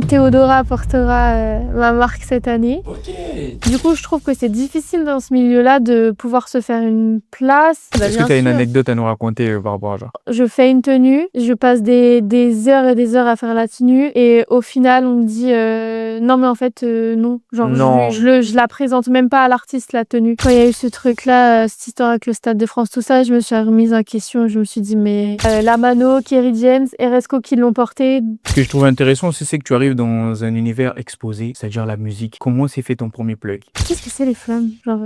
Théodora portera ma marque cette année. Ok. Du coup, je trouve que c'est difficile dans ce milieu-là de pouvoir se faire une place. Est-ce que tu as une anecdote à nous raconter par rapport à ça? Je fais une tenue, je passe des heures et des heures à faire la tenue et au final, on me dit non, mais en fait, non. Genre, Non. je la présente même pas à l'artiste, la tenue. Quand il y a eu ce truc-là, cette histoire avec le Stade de France, tout ça, je me suis remise en question. Je me suis dit, mais la Mano, Kerry James, Eresco qui l'ont porté. Ce que je trouve intéressant aussi, c'est que tu arrives dans un univers exposé, c'est-à-dire la musique. Comment s'est fait ton premier plug? Qu'est-ce que c'est les flammes? Genre,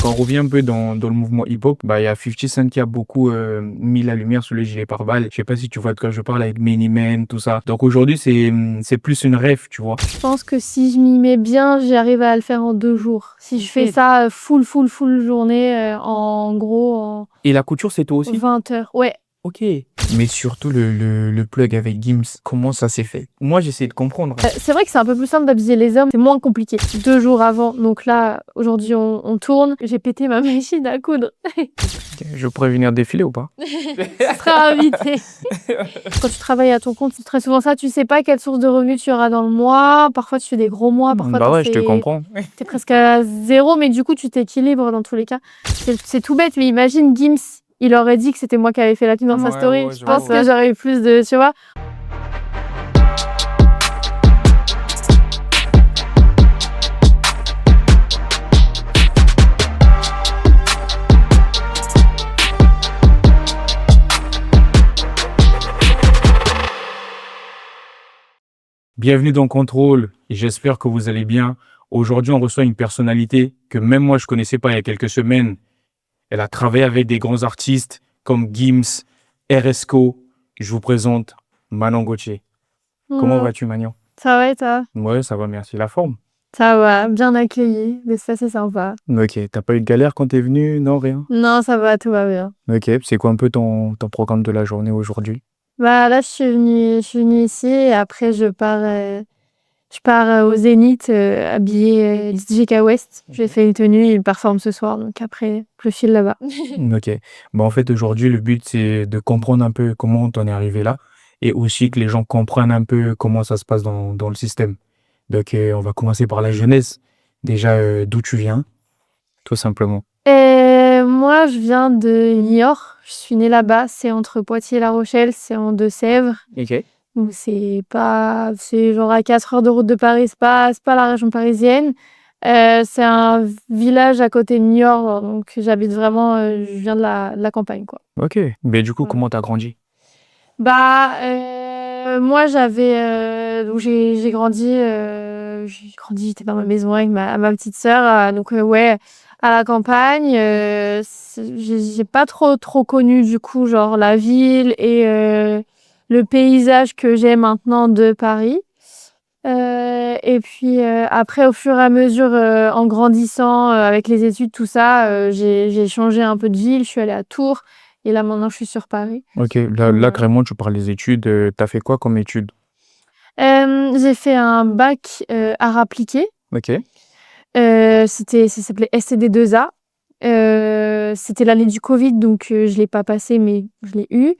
Quand on revient un peu dans le mouvement hip-hop, il y a 50 Cent qui a beaucoup mis la lumière sur le gilet pare-balles. Je sais pas si tu vois de quoi je parle avec Many Men, tout ça. Donc aujourd'hui, c'est plus une rêve, tu vois. Je pense que si je m'y mets bien, j'arrive à le faire en 2 jours. Si je fais ça full journée, en gros, Et la couture, c'est toi en aussi? 20 heures. Ouais. Ok. Mais surtout le plug avec Gims, comment ça s'est fait? Moi, j'essaie de comprendre. C'est vrai que c'est un peu plus simple d'habiller les hommes, c'est moins compliqué. 2 jours avant, donc là, aujourd'hui, on tourne. J'ai pété ma machine à coudre. Je pourrais venir défiler ou pas? Tu seras invité. Quand tu travailles à ton compte, c'est très souvent ça. Tu sais pas quelle source de revenus tu auras dans le mois. Parfois, tu fais des gros mois. Parfois, Bah ouais, je te comprends. t'es presque à 0, mais du coup, tu t'équilibres dans tous les cas. C'est tout bête, mais imagine Gims, il aurait dit que c'était moi qui avais fait la thune dans sa Ouais, story. ouais, Je je pense vois. que j'aurais eu plus de, tu vois. Bienvenue dans Contrôle et j'espère que vous allez bien. Aujourd'hui, on reçoit une personnalité que même moi, je connaissais pas il y a quelques semaines. Elle a travaillé avec des grands artistes comme Gims, RSCO. Je vous présente Manon Gauthier. Comment vas-tu, Manon? Ça va et toi? Ouais, ça va, merci. La forme? Ça va, bien accueilli, mais ça c'est sympa. Ok, t'as pas eu de galère quand t'es venu? Non, rien? Non, ça va, tout va bien. Ok, c'est quoi un peu ton programme de la journée aujourd'hui? Bah là, je suis venue ici et après je pars au Zénith habillée JK West. J'ai fait une tenue, il performe ce soir, donc après je file là-bas. Ok. En fait, aujourd'hui, le but, c'est de comprendre un peu comment t'en es arrivé là et aussi que les gens comprennent un peu comment ça se passe dans le système. Donc, on va commencer par la jeunesse. Déjà, d'où tu viens, tout simplement. Et moi, je viens de Niort. Je suis née là-bas. C'est entre Poitiers et La Rochelle. C'est en Deux-Sèvres. Ok. Donc c'est genre à 4 heures de route de Paris. C'est pas la région parisienne. C'est un village à côté de Niort. Donc j'habite vraiment, je viens de la campagne, quoi. Ok. Mais du coup, Voilà. comment t'as grandi? Bah, moi donc j'ai grandi, j'étais dans ma maison avec ma petite sœur, donc ouais, à la campagne. J'ai pas trop connu du coup genre la ville et le paysage que j'ai maintenant de Paris. Et puis après, au fur et à mesure, en grandissant, avec les études, tout ça, j'ai changé un peu de ville. Je suis allée à Tours et là maintenant je suis sur Paris. Ok. Là, carrément, tu parles des études. T'as fait quoi comme études? J'ai fait un bac art appliqué. Ok. Ça s'appelait SCD2A. C'était l'année du Covid, donc je l'ai pas passé, mais je l'ai eu.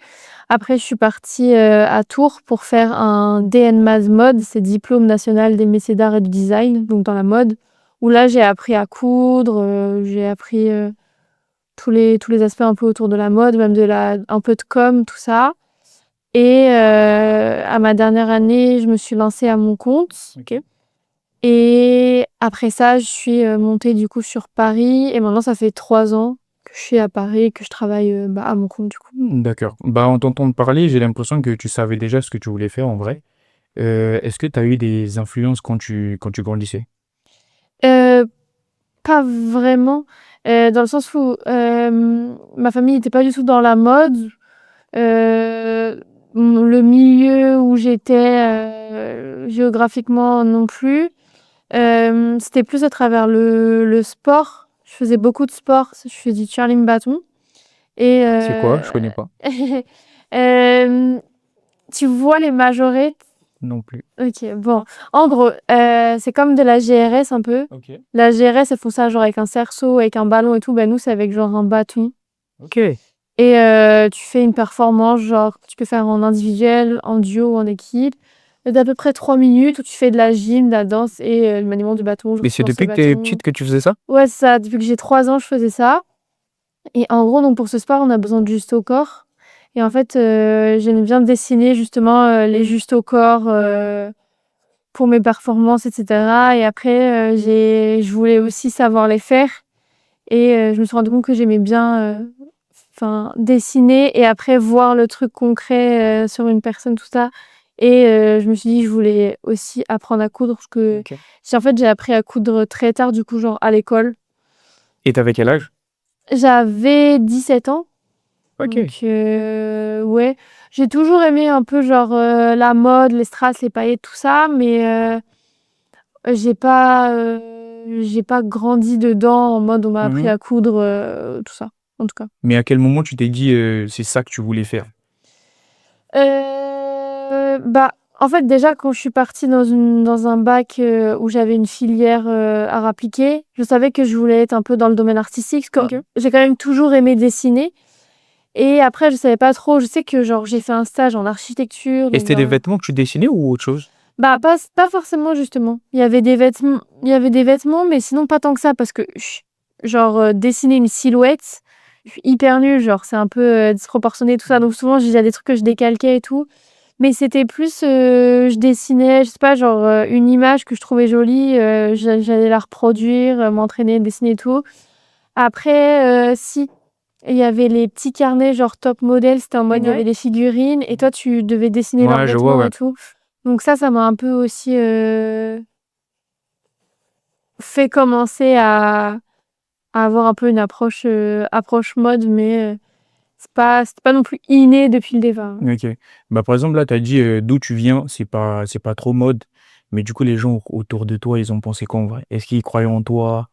Après, je suis partie à Tours pour faire un DN Mode, c'est Diplôme national des métiers d'art et du design, donc dans la mode, où là j'ai appris à coudre, j'ai appris tous les aspects un peu autour de la mode, même un peu de com, tout ça. Et à ma dernière année, je me suis lancée à mon compte. Ok. Et après ça, je suis montée du coup sur Paris. Et maintenant, ça fait 3 ans que je suis à Paris et que je travaille à mon compte du coup. D'accord. En t'entendant parler, j'ai l'impression que tu savais déjà ce que tu voulais faire en vrai. Est-ce que tu as eu des influences quand tu grandissais? Euh, Pas vraiment, dans le sens où ma famille n'était pas du tout dans la mode. Le milieu où j'étais géographiquement non plus. C'était plus à travers le sport. Je faisais beaucoup de sport. Je fais du curling bâton. Et C'est quoi? Je connais pas. tu vois les majorettes? Non plus. Ok, bon. En gros, c'est comme de la GRS un peu. Ok. La GRS, elles font ça genre avec un cerceau, avec un ballon et tout. Ben nous, c'est avec genre un bâton. Ok. Et tu fais une performance, genre tu peux faire en individuel, en duo ou en équipe. d'à peu près 3 minutes où tu fais de la gym, de la danse et le maniement du bâton, Mais genre c'est tu lances le depuis que t'es bâton. petite que tu faisais ça? Ouais, c'est ça, depuis que j'ai 3 ans, je faisais ça et en gros, donc pour ce sport, on a besoin de juste au corps et en fait, j'aime bien dessiner justement, les justes au corps, pour mes performances et cetera et après, je voulais aussi savoir les faire et je me suis rendu compte que j'aimais bien, dessiner et après voir le truc concret, sur une personne, tout ça et je me suis dit: «Je voulais aussi apprendre à coudre» parce que OK. j'ai appris à coudre très tard, du coup, genre à l'école. Et t'avais quel âge? J'avais 17 ans, OK. donc ouais. J'ai toujours aimé un peu genre, la mode, les strass, les paillettes, tout ça, mais j'ai pas grandi dedans en mode on m'a appris Mmh. à coudre, tout ça, en tout cas. Mais à quel moment tu t'es dit, c'est ça que tu voulais faire? Bah, en fait, déjà, quand je suis partie dans un bac, où j'avais une filière, arts appliqués, je savais que je voulais être un peu dans le domaine artistique parce que OK. j'ai quand même toujours aimé dessiner et après je savais pas trop. Je sais que genre j'ai fait un stage en architecture, Et donc c'était des vêtements que tu dessinais ou autre chose? bah, pas forcément justement. Il y avait des vêtements, mais sinon pas tant que ça parce que genre, dessiner une silhouette, je suis hyper nulle, genre c'est un peu, disproportionné tout ça, donc souvent il y a des trucs que je décalquais et tout. Mais c'était plus, je dessinais, je sais pas, genre, une image que je trouvais jolie, j'allais la reproduire, m'entraîner, dessiner et tout. Après, si, il y avait les petits carnets genre top model, c'était en mode il y avait des figurines et toi tu devais dessiner leurs Ouais, je vois, vêtements ouais. et tout. Donc ça m'a un peu aussi, fait commencer à avoir un peu une approche mode, mais, c'était pas non plus inné depuis le départ. OK. Bah, par exemple, là, tu as dit, d'où tu viens, c'est pas trop mode, mais du coup, les gens autour de toi, ils ont pensé quoi en vrai? Est-ce qu'ils croyaient en toi?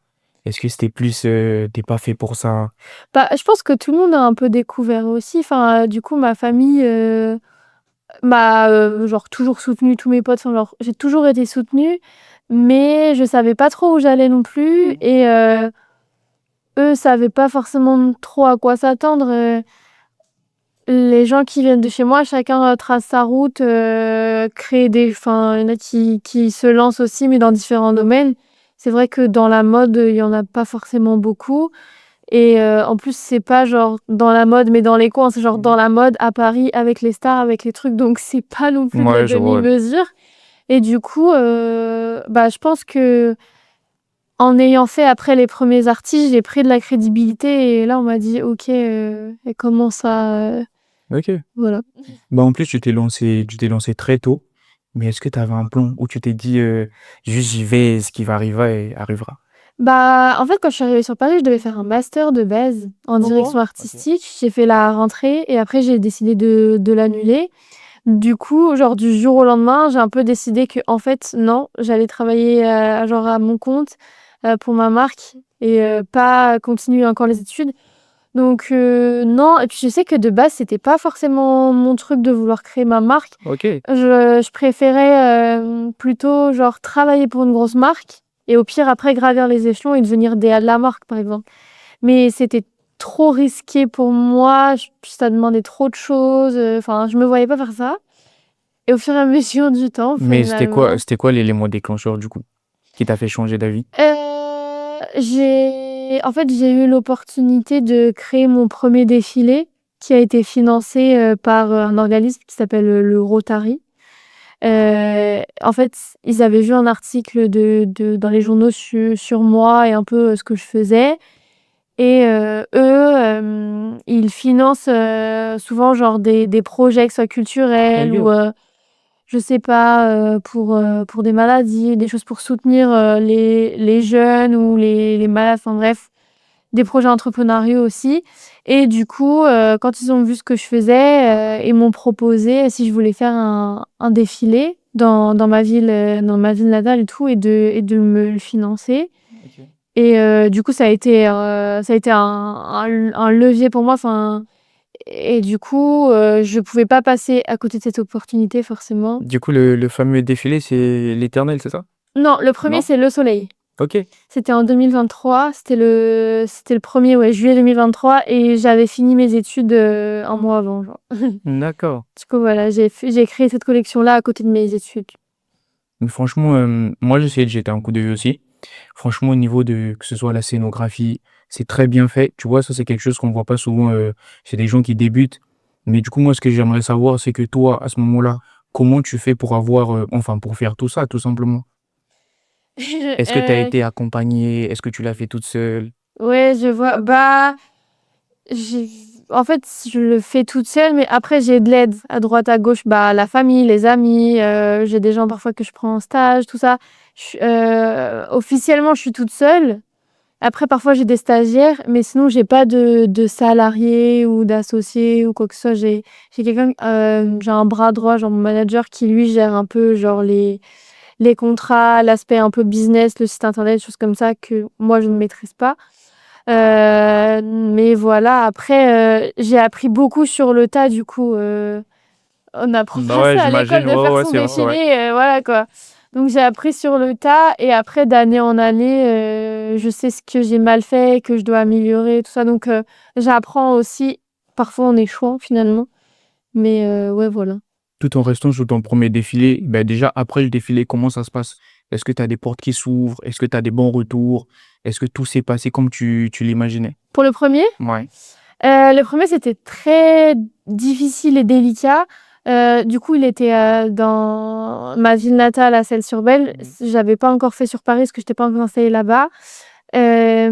Est-ce que c'était plus, tu pas fait pour ça? Bah, je pense que tout le monde a un peu découvert aussi. Enfin, du coup, ma famille, m'a, genre toujours soutenue, tous mes potes, enfin genre, j'ai toujours été soutenue, mais je savais pas trop où j'allais non plus et eux savaient pas forcément trop à quoi s'attendre, les gens qui viennent de chez moi, chacun, trace sa route, crée il y en a qui se lancent aussi, mais dans différents domaines. C'est vrai que dans la mode, il y en a pas forcément beaucoup et en plus, c'est pas genre dans la mode, mais dans les coins, c'est genre dans la mode à Paris avec les stars, avec les trucs, donc c'est pas non plus de la Ouais, je vois, ouais. demi-mesure et du coup, bah, je pense qu'en ayant fait après les premiers artistes, j'ai pris de la crédibilité et là, on m'a dit: «OK, elle commence à» OK. voilà. Bah, en plus, tu t'es lancé très tôt, mais est-ce que tu avais un plan où tu t'es dit, «Juste j'y vais et ce qui va arriver arrivera»? Bah, en fait, quand je suis arrivée sur Paris, je devais faire un master de base en direction OK. artistique. J'ai fait la rentrée et après j'ai décidé de l'annuler. Du coup, genre du jour au lendemain, j'ai un peu décidé que en fait non, j'allais travailler, genre à mon compte, pour ma marque et pas continuer encore les études. Donc non et puis je sais que de base, c'était pas forcément mon truc de vouloir créer ma marque. OK. Je préférais, plutôt genre travailler pour une grosse marque et au pire après gravir les échelons et devenir DA de la marque, par exemple. Mais c'était trop risqué pour moi, ça demandait trop de choses, enfin je me voyais pas faire ça et au fur et à mesure du temps Mais c'était quoi finalement, c'était quoi l'élément déclencheur, du coup, qui t'a fait changer d'avis? j'ai eu l'opportunité de créer mon premier défilé qui a été financé, par, un organisme qui s'appelle, le Rotary. En fait, ils avaient vu un article dans les journaux sur moi et un peu, ce que je faisais et eux, ils financent, souvent genre des projets, que ce soit culturels ou, OK. je sais pas, pour des maladies, des choses pour soutenir, les jeunes ou les malades, enfin bref, des projets entrepreneuriaux aussi et du coup, quand ils ont vu ce que je faisais, ils m'ont proposé si je voulais faire un défilé dans ma ville natale et tout et de me le financer OK. et du coup, ça a été un levier pour moi, enfin et du coup, je pouvais pas passer à côté de cette opportunité forcément. Du coup, le fameux défilé, c'est l'Éternel, c'est ça? Non, le premier Non? c'est Le Soleil. Ok. C'était en 2023, c'était le 1er ouais, juillet 2023 et j'avais fini mes études, un mois avant, genre. D'accord. Du coup, voilà, j'ai créé cette collection-là à côté de mes études. Mais franchement, moi, j'ai essayé de jeter un coup d'œil aussi. Franchement, au niveau de que ce soit la scénographie, c'est très bien fait. Tu vois, ça, c'est quelque chose qu'on voit pas souvent chez des gens qui débutent. Mais du coup, moi, ce que j'aimerais savoir, c'est que toi, à ce moment-là, comment tu fais pour avoir, enfin, pour faire tout ça, tout simplement? Est-ce que tu as Heu, été accompagnée? Est-ce que tu l'as fait toute seule? ouais, je vois. Bah, j'ai en fait, je le fais toute seule, mais après j'ai de l'aide à droite, à gauche, bah, la famille, les amis, j'ai des gens parfois que je prends en stage, tout ça. Officiellement, je suis toute seule. Après, parfois, j'ai des stagiaires, mais sinon, j'ai pas de salariés ou d'associés ou quoi que ce soit. J'ai quelqu'un, j'ai un bras droit, genre mon manager qui, lui, gère un peu, genre, les contrats, l'aspect un peu business, le site internet, choses comme ça que moi, je ne maîtrise pas. Mais voilà, après, j'ai appris beaucoup sur le tas, du coup, on n'apprend Bah pas ouais, ça à l'école j'imagine. de Ouais, faire ouais, son c'est vrai, ouais. défilé, voilà, quoi. Donc j'ai appris sur le tas et après d'année en année, je sais ce que j'ai mal fait, que je dois améliorer, tout ça. Donc j'apprends aussi, parfois en échouant finalement. Mais ouais, voilà. Tout en restant sur ton premier défilé, ben déjà, après le défilé, comment ça se passe? Est-ce que tu as des portes qui s'ouvrent? Est-ce que tu as des bons retours? Est-ce que tout s'est passé comme tu l'imaginais? Pour le premier Ouais. le premier c'était très difficile et délicat. Du coup, il était, dans ma ville natale à Celles-sur-Belle. Mhm. J'avais pas encore fait sur Paris parce que j'étais pas encore installée là-bas. Et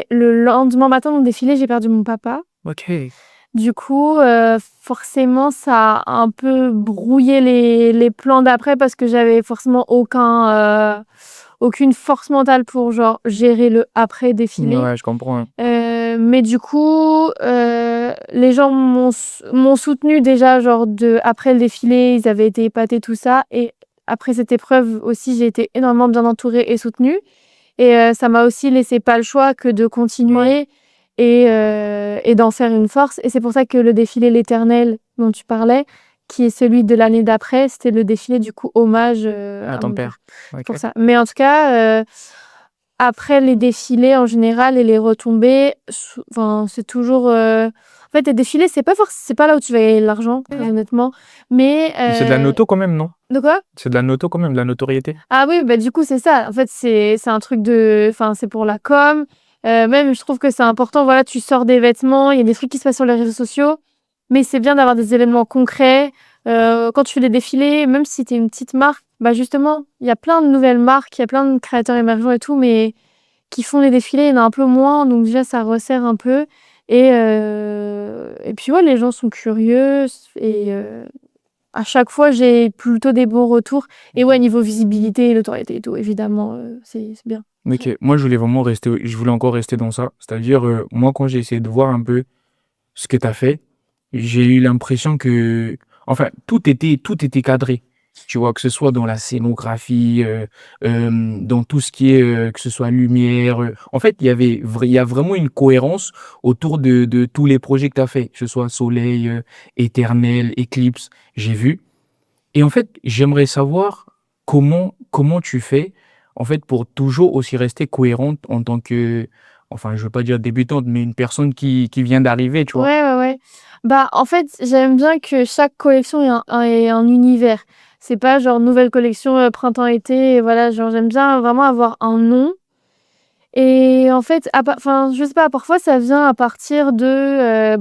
le lendemain matin de mon défilé, j'ai perdu mon papa. Ok. Du coup, forcément, ça a un peu brouillé les plans d'après parce que j'avais forcément aucune force mentale pour, genre, gérer le après défilé. Ouais, je comprends. Mais du coup, les gens m'ont soutenue déjà, genre, après le défilé, ils avaient été épatés, tout ça et après cette épreuve aussi, j'ai été énormément bien entourée et soutenue. Et ça m'a aussi laissé pas le choix que de Ouais. continuer et d'en faire une force et c'est pour ça que le défilé L'Éternel dont tu parlais, qui est celui de l'année d'après, c'était le défilé du coup hommage, À à ton mon père. père. C'est Ok. pour ça. Mais en tout cas, après les défilés en général et les retombées, enfin, c'est toujours, en fait les défilés, c'est pas là où tu vas gagner de l'argent, très honnêtement. Mais Mais c'est de la noto quand même, non? de quoi? C'est de la noto quand même, de la notoriété. Ah oui, bah, du coup, c'est ça. En fait, c'est un truc enfin, c'est pour la com. Même, je trouve que c'est important, voilà, tu sors des vêtements, il y a des trucs qui se passent sur les réseaux sociaux, mais c'est bien d'avoir des événements concrets. Quand tu fais des défilés, même si tu es une petite marque, bah, justement, il y a plein de nouvelles marques, il y a plein de créateurs émergents et tout, mais qui font les défilés, il y en a un peu moins, donc déjà, ça resserre un peu et puis, ouais, les gens sont curieux et à chaque fois, j'ai plutôt des bons retours et ouais, niveau visibilité, notoriété et tout, évidemment, c'est bien. Ok. Moi, je voulais encore rester dans ça. C'est-à-dire, moi, quand j'ai essayé de voir un peu ce que tu as fait, j'ai eu l'impression que, enfin, tout était cadré. Tu vois, que ce soit dans la scénographie, dans tout ce qui est, que ce soit lumière. En fait, il y a vraiment une cohérence autour de tous les projets que tu as fait, que ce soit Soleil, Éternel, Éclipse, j'ai vu. Et en fait, j'aimerais savoir comment tu fais, en fait, pour toujours aussi rester cohérente en tant que, enfin, je veux pas dire débutante, mais une personne qui vient d'arriver, tu vois. Ouais, ouais, ouais. Bah, en fait, j'aime bien que chaque collection ait un univers. C'est pas genre nouvelle collection, printemps-été et voilà, genre j'aime bien vraiment avoir un nom et en fait, enfin, je sais pas, parfois ça vient à partir de,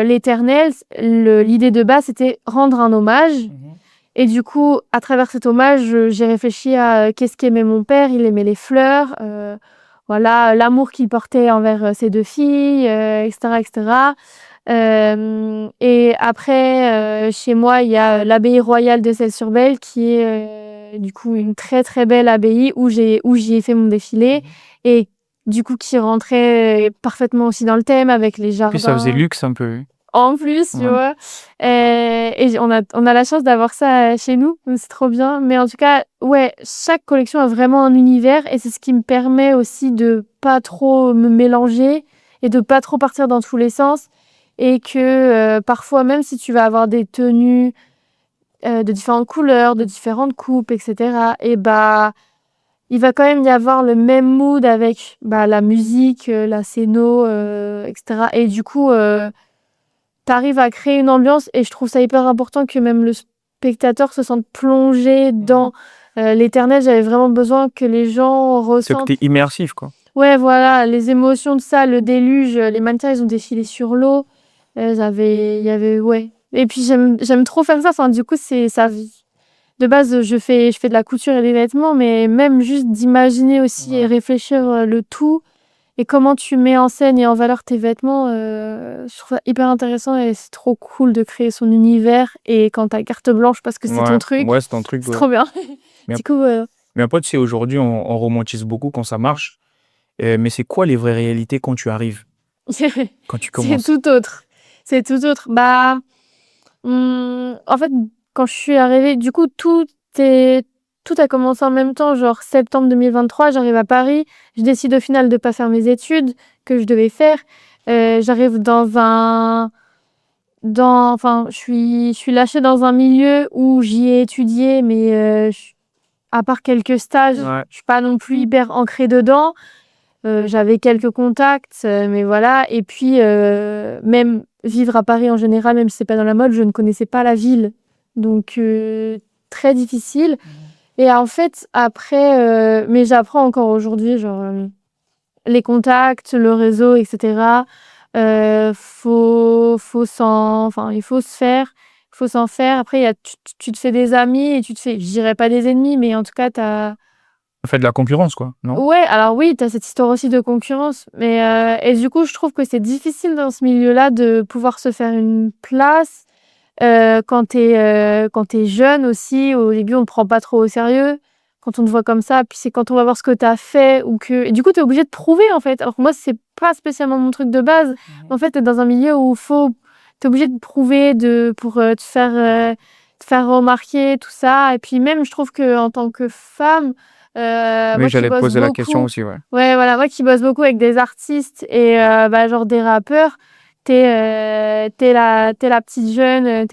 l'Éternel, l'idée de base, c'était rendre un hommage. Mhm. Et du coup, à travers cet hommage, j'ai réfléchi à, qu'est-ce qu'aimait mon père. Il aimait les fleurs, voilà, l'amour qu'il portait envers, ses 2 filles, et cetera et cetera. Et après, chez moi, il y a, l'abbaye royale de Celles-sur-Belle qui est, du coup, une très, très belle abbaye où j'y ai fait mon défilé Mhm. et du coup, qui rentrait parfaitement aussi dans le thème avec les Puis ça faisait jardins. luxe un peu. En plus, tu Ouais. vois? Et on a la chance d'avoir ça, chez nous, donc c'est trop bien. Mais en tout cas, ouais, chaque collection a vraiment un univers et c'est ce qui me permet aussi de pas trop me mélanger et de pas trop partir dans tous les sens et que, parfois, même si tu vas avoir des tenues, de différentes couleurs, de différentes coupes et cetera et bah, il va quand même y avoir le même mood avec la musique, la scéno, etc. Et du coup, tu arrives à créer une ambiance et je trouve ça hyper important que même le spectateur se sente plongé dans l'éternel. J'avais vraiment besoin que les gens Ce ressentent. côté immersif, quoi. Ouais, voilà, les émotions de ça, le déluge, les mannequins, ils ont défilé sur l'eau. Il y avait, ouais. Et puis j'aime trop faire ça. Enfin, du coup, c'est ça. De base, je fais de la couture et des vêtements, mais même juste d'imaginer aussi et Ouais. réfléchir le tout et comment tu mets en scène et en valeur tes vêtements, je trouve ça hyper intéressant et c'est trop cool de créer son univers. Et quand t'as carte blanche parce que c'est ton Ouais, truc, ouais, c'est ton truc, c'est ouais. trop bien. Mais, Du coup, mais après, tu sais, aujourd'hui, on romantise beaucoup quand ça marche. Mais c'est quoi les vraies réalités quand tu arrives, quand tu c'est commences? tout autre. C'est tout autre. En fait, quand je suis arrivée, du coup, tout a commencé en même temps, genre septembre 2023, j'arrive à Paris, je décide au final de pas faire mes études que je devais faire. J'arrive enfin, je suis lâchée dans un milieu où j'y ai étudié, mais à part quelques stages, Ouais. je suis pas non plus hyper ancrée dedans. J'avais quelques contacts, mais voilà. Et puis, même vivre à Paris en général, même si c'est pas dans la mode, je ne connaissais pas la ville. Donc, très difficile. Et en fait, après, mais j'apprends encore aujourd'hui, genre, les contacts, le réseau, etc. Il faut se faire, faut s'en faire. Après, tu te fais des amis et tu te fais, je dirais pas des ennemis, mais en tout cas, t'as. On fait de la concurrence, quoi, non? Ouais, alors oui, t'as cette histoire aussi de concurrence, mais et du coup, je trouve que c'est difficile dans ce milieu-là de pouvoir se faire une place quand t'es jeune aussi. Au début, on te prend pas trop au sérieux quand on te voit comme ça. Puis c'est quand on va voir ce que t'as fait ou que et du coup, t'es obligé de prouver en fait. Alors que moi, c'est pas spécialement mon truc de base. En fait, t'es dans un milieu où t'es obligé de prouver pour te faire remarquer tout ça. Et puis même, je trouve que en tant que femme. Oui, Moi qui j'allais te bosse poser la question beaucoup, aussi, ouais. ouais, voilà, moi qui bosse beaucoup avec des artistes et genre des rappeurs, t'es la petite jeune,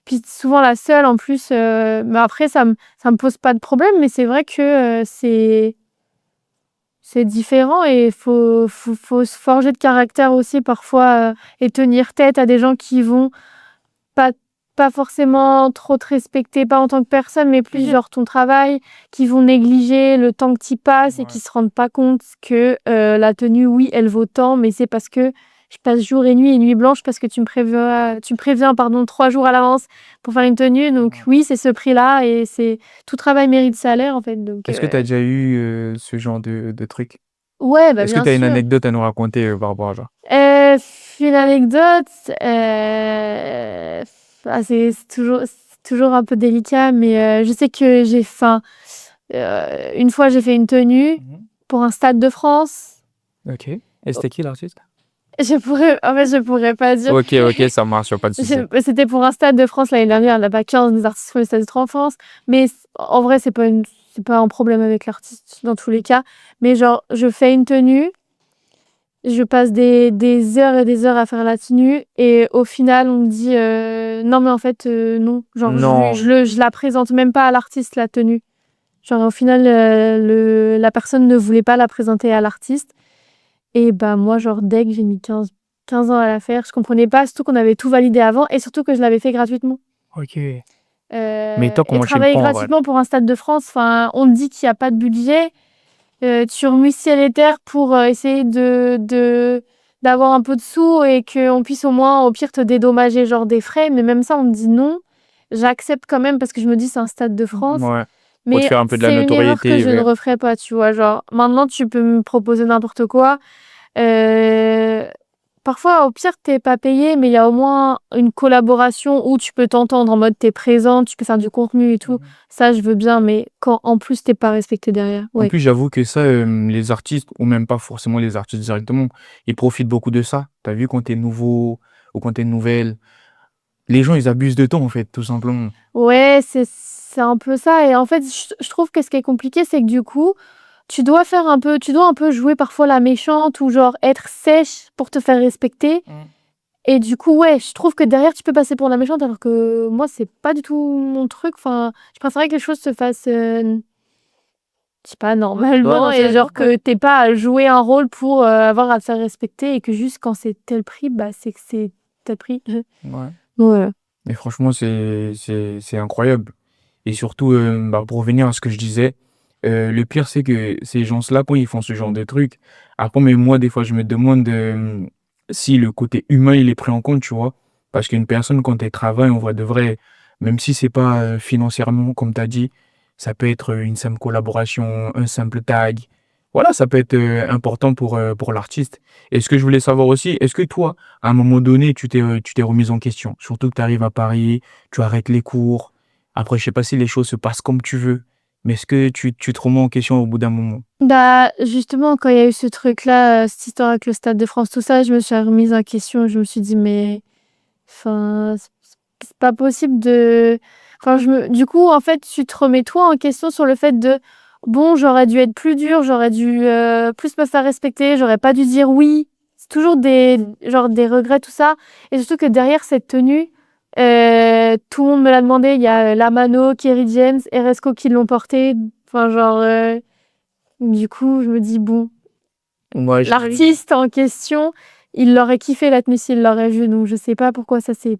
puis souvent la seule en plus. Mais après, ça me pose pas de problème, mais c'est vrai que c'est différent et faut se forger de caractère aussi parfois et tenir tête à des gens qui vont pas pas forcément trop te respecter, pas en tant que personne, mais plus genre ton travail, qui vont négliger le temps que tu passes et qui Ouais. se rendent pas compte que la tenue, oui, elle vaut tant, mais c'est parce que je passe jour et nuit blanche parce que tu me préviens, pardon, 3 jours à l'avance pour faire une tenue. Donc Ouais. oui, c'est ce prix-là et c'est tout travail mérite salaire en fait. Donc Est-ce que tu as déjà eu ce genre de truc? ouais, Est-ce que bien tu as une sûr. anecdote à nous raconter par rapport à ça? Une anecdote, c'est toujours un peu délicat, mais je sais que une fois j'ai fait une tenue pour un stade de France. Ok. Et c'était qui l'artiste? En fait, je pourrais pas dire. Ok, ok, ça marche, y a pas de souci. C'était pour un stade de France l'année dernière. Il n'y en a pas 15 des artistes pour le stade de France. Mais en vrai, c'est pas un problème avec l'artiste dans tous les cas. Mais genre, je fais une tenue. Je passe des heures et des heures à faire la tenue et au final, on me dit non, mais en fait, non. Genre, Non. je la présente même pas à l'artiste, la tenue. Genre, au final, la personne ne voulait pas la présenter à l'artiste. Et bah, moi, genre, dès que j'ai mis 15 ans à la faire, je comprenais pas, surtout qu'on avait tout validé avant et surtout que je l'avais fait gratuitement. Ok. Mais toi, Et comment tu le travailler prends en vrai? gratuitement pour un stade de France, enfin, on te dit qu'il n'y a pas de budget. Tu remues ciel et terre pour essayer d'avoir un peu de sous et qu'on puisse au moins, au pire, te dédommager genre des frais. Mais même ça, on me dit non. J'accepte quand même parce que je me dis c'est un stade de France. Ouais. Pour te Mais faire un peu de la c'est une erreur que notoriété, je ne ouais. referai pas, tu vois. Genre, maintenant, tu peux me proposer n'importe quoi. Euh, Parfois, au pire, t'es pas payé, mais il y a au moins une collaboration où tu peux t'entendre en mode t'es présent, tu peux faire du contenu et tout. Ça, je veux bien, mais quand en plus t'es pas respecté derrière. En Ouais. plus, j'avoue que ça, les artistes, ou même pas forcément les artistes directement, ils profitent beaucoup de ça. T'as vu quand t'es nouveau ou quand t'es nouvelle, les gens, ils abusent de toi, en fait, tout simplement. Ouais, c'est un peu ça. Et en fait, je trouve que ce qui est compliqué, c'est que du coup, tu dois un peu jouer parfois la méchante ou genre être sèche pour te faire respecter. Et du coup, ouais, je trouve que derrière, tu peux passer pour la méchante alors que moi, c'est pas du tout mon truc. Enfin, je préférerais que les choses se fassent je sais pas, normalement, non, et c'est genre que t'es pas à jouer un rôle pour avoir à te faire respecter et que juste quand c'est tel prix, bah c'est que c'est tel prix. Ouais. Ouais. Mais franchement, c'est incroyable. Et surtout, bah, pour revenir à ce que je disais, le pire, c'est que ces gens-là, quand ils font ce genre de trucs, après, mais moi, des fois, je me demande si le côté humain, il est pris en compte, tu vois. Parce qu'une personne, quand elle travaille, on voit de vrai, même si c'est pas financièrement, comme tu as dit, ça peut être une simple collaboration, un simple tag. Voilà, ça peut être important pour l'artiste. Et ce que je voulais savoir aussi, est-ce que toi, à un moment donné, tu t'es remise en question? Surtout que tu arrives à Paris, tu arrêtes les cours. Après, je sais pas si les choses se passent comme tu veux, mais est-ce que tu te remets en question au bout d'un moment? Bah, justement, quand il y a eu ce truc-là, cette histoire avec le Stade de France, tout ça, je me suis remise en question. Je me suis dit, mais enfin, c'est pas possible de. Enfin, du coup, en fait, tu te remets toi en question sur le fait de, bon, j'aurais dû être plus dure, j'aurais dû plus me faire respecter, j'aurais pas dû dire oui. C'est toujours genre, des regrets, tout ça. Et surtout que derrière cette tenue, tout le monde me l'a demandé. Il y a Lamano, Kerry James, Eresco qui l'ont porté. Enfin, genre. Du coup, je me dis, bon, Moi, l'artiste en question, il l'aurait kiffé la tenue s'il l'aurait vu. Donc, je sais pas pourquoi ça s'est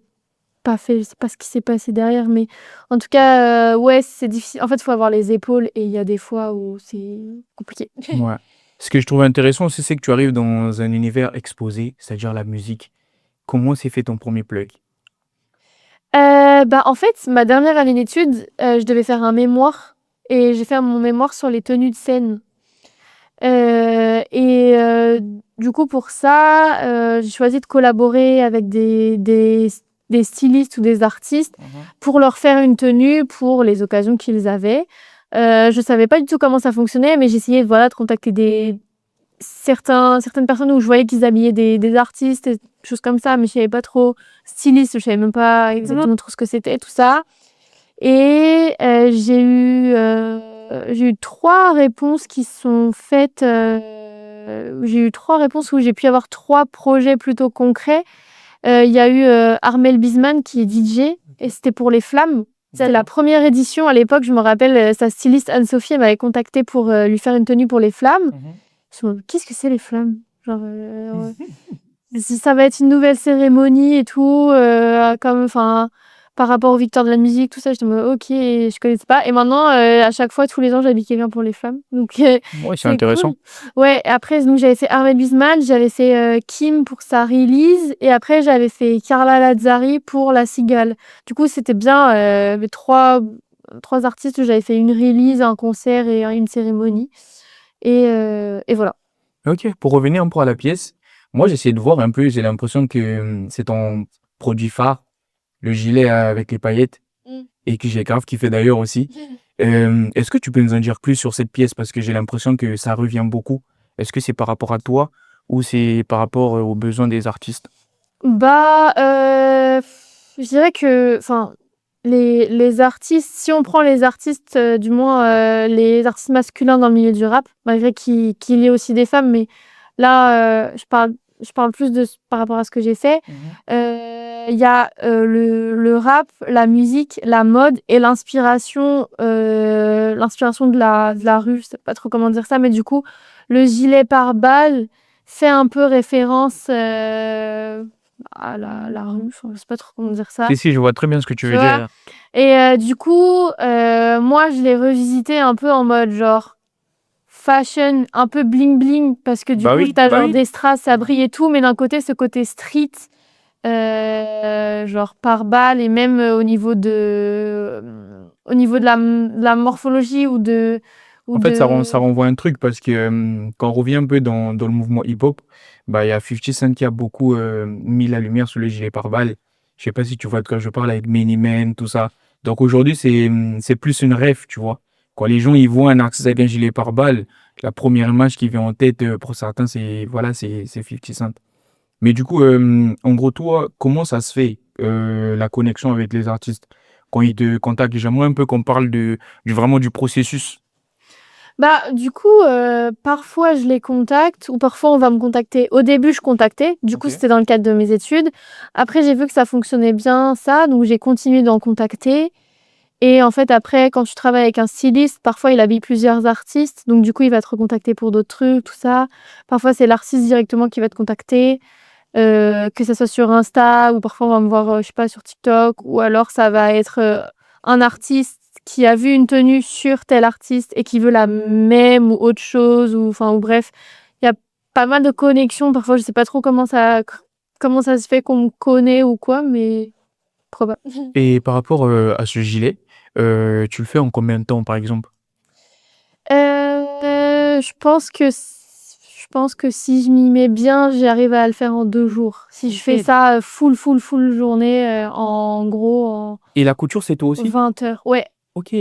pas fait. Je sais pas ce qui s'est passé derrière. Mais en tout cas, ouais, c'est difficile. En fait, il faut avoir les épaules et il y a des fois où c'est compliqué. Ouais. Ce que je trouve intéressant aussi, c'est que tu arrives dans un univers exposé, c'est-à-dire la musique. Comment s'est fait ton premier plug? Bah, en fait, ma dernière année d'études, je devais faire un mémoire. Et j'ai fait mon mémoire sur les tenues de scène. Et du coup, pour ça, j'ai choisi de collaborer avec des stylistes ou des artistes pour leur faire une tenue pour les occasions qu'ils avaient. Je savais pas du tout comment ça fonctionnait, mais j'essayais voilà, de contacter certaines personnes où je voyais qu'ils habillaient des artistes, et des choses comme ça, mais je savais pas trop styliste, je savais même pas exactement trop ce que c'était, tout ça. Et j'ai eu 3 réponses qui sont faites. J'ai eu 3 réponses où j'ai pu avoir 3 projets plutôt concrets. Il y a eu Armel Bisman qui est DJ et c'était pour les Flammes. C'est la première édition à l'époque, je me rappelle, sa styliste Anne-Sophie elle m'avait contactée pour lui faire une tenue pour les Flammes. Je me dis, qu'est-ce que c'est les Flammes? Genre, ça va être une nouvelle cérémonie et tout, comme, enfin, par rapport aux victoires de la musique, tout ça. J'étais en mode, ok, je connaissais pas. Et maintenant, à chaque fois, tous les ans, j'habille quelqu'un pour les Flammes. Donc, Ouais, c'est c'est intéressant. cool. Ouais, après, donc, j'avais fait Armel Bisman, j'avais fait Kim pour sa release, et après, j'avais fait Carla Lazzari pour la Cigale. Du coup, c'était bien les 3 artistes où j'avais fait une release, un concert et une cérémonie. Et voilà. Ok, pour revenir un peu à la pièce, moi j'essaie de voir un peu, j'ai l'impression que c'est ton produit phare, le gilet avec les paillettes, et que j'ai grave kiffé d'ailleurs aussi. Est-ce que tu peux nous en dire plus sur cette pièce parce que j'ai l'impression que ça revient beaucoup. Est-ce que c'est par rapport à toi ou c'est par rapport aux besoins des artistes? Bah, je dirais que, enfin, les artistes, si on prend les artistes, du moins les artistes masculins dans le milieu du rap, malgré qu'il y ait aussi des femmes, mais là, je parle plus par rapport à ce que j'ai fait. Il y a le rap, la musique, la mode et l'inspiration de la rue. Je sais pas trop comment dire ça, mais du coup, le gilet pare-balles fait un peu référence à la rue. Enfin, je sais pas trop comment dire ça. Si, je vois très bien ce que tu Tu veux vois? dire. Et du coup, moi, je l'ai revisité un peu en mode genre fashion, un peu bling bling, parce que du Bah coup, oui, t'as bah genre oui. des strass, ça brille et tout, mais d'un côté, ce côté street, genre par balle, et même au niveau de la morphologie ou En fait, ça de... renvoie un truc parce que quand on revient un peu dans le mouvement hip-hop, bah, il y a 50 Cent qui a beaucoup mis la lumière sur le gilet pare-balles. Je sais pas si tu vois de quoi je parle avec Many Men, tout ça. Donc aujourd'hui, c'est plus une rêve, tu vois. Quand les gens ils voient un artiste avec un gilet pare-balles, la première image qui vient en tête pour certains, c'est voilà, c'est 50 Cent. Mais du coup, en gros, toi, comment ça se fait la connexion avec les artistes quand ils te contactent? J'aimerais un peu qu'on parle vraiment du processus. Bah, du coup, parfois je les contacte ou parfois on va me contacter. Au début, je contactais, du coup, Ok. c'était dans le cadre de mes études. Après, j'ai vu que ça fonctionnait bien, ça, donc j'ai continué d'en contacter. Et en fait, après, quand tu travailles avec un styliste, parfois, il habille plusieurs artistes. Donc, du coup, il va te recontacter pour d'autres trucs, tout ça. Parfois, c'est l'artiste directement qui va te contacter, que ça soit sur Insta ou parfois, on va me voir, je sais pas, sur TikTok. Ou alors, ça va être un artiste qui a vu une tenue sur tel artiste et qui veut la même ou autre chose. Ou bref, il y a pas mal de connexions. Parfois, je sais pas trop comment ça se fait qu'on me connaît ou quoi, mais probable. Et par rapport à ce gilet, tu le fais en combien de temps, par exemple? Je pense que si je m'y mets bien, j'arrive à le faire en 2 jours. Si je fais Ok. ça, full journée, en gros, en Et la couture, c'est toi aussi? 20 heures. Ouais, Ok.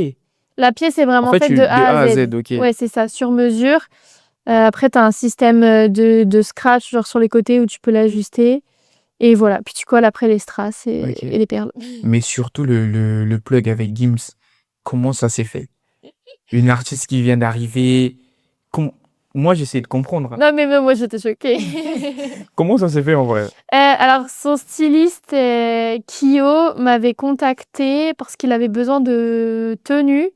la pièce est En vraiment fait, faite de de A A à à Z. Z, ok. Ouais, c'est ça, sur mesure. Après, tu as un système, de scratch, genre sur les côtés où tu peux l'ajuster et voilà. Puis tu colles après les strass Ok. et les perles. Mais surtout le plug avec Gims, comment ça s'est fait? Une artiste qui vient d'arriver. Moi, j'essaie de comprendre. Non, mais même moi, j'étais choquée. Comment ça s'est fait en vrai? Alors son styliste, Kyo, m'avait contactée parce qu'il avait besoin de tenues